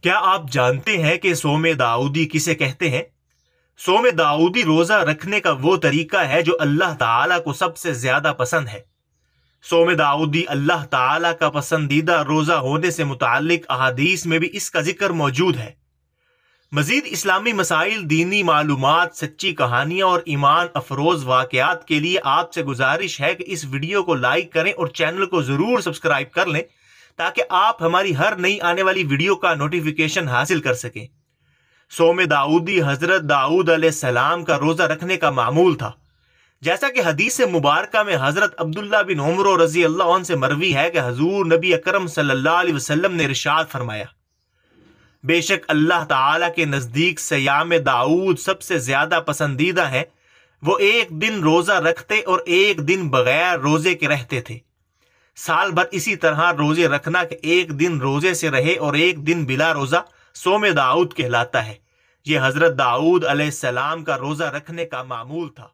کیا آپ جانتے ہیں کہ صوم داؤدی کسے کہتے ہیں؟ صوم داؤدی روزہ رکھنے کا وہ طریقہ ہے جو اللہ تعالیٰ کو سب سے زیادہ پسند ہے۔ صوم داؤدی اللہ تعالیٰ کا پسندیدہ روزہ ہونے سے متعلق احادیث میں بھی اس کا ذکر موجود ہے۔ مزید اسلامی مسائل، دینی معلومات، سچی کہانیاں اور ایمان افروز واقعات کے لیے آپ سے گزارش ہے کہ اس ویڈیو کو لائک کریں اور چینل کو ضرور سبسکرائب کر لیں تاکہ آپ ہماری ہر نئی آنے والی ویڈیو کا نوٹیفیکیشن حاصل کر سکیں۔ صوم داؤدی حضرت داؤد علیہ السلام کا روزہ رکھنے کا معمول تھا، جیسا کہ حدیث مبارکہ میں حضرت عبداللہ بن عمر رضی اللہ عنہ سے مروی ہے کہ حضور نبی اکرم صلی اللہ علیہ وسلم نے ارشاد فرمایا، بے شک اللہ تعالیٰ کے نزدیک صیام داؤد سب سے زیادہ پسندیدہ ہیں۔ وہ ایک دن روزہ رکھتے اور ایک دن بغیر روزے کے رہتے تھے۔ سال بھر اسی طرح روزے رکھنا کہ ایک دن روزے سے رہے اور ایک دن بلا روزہ صوم داؤد کہلاتا ہے۔ یہ حضرت داؤد علیہ السلام کا روزہ رکھنے کا معمول تھا۔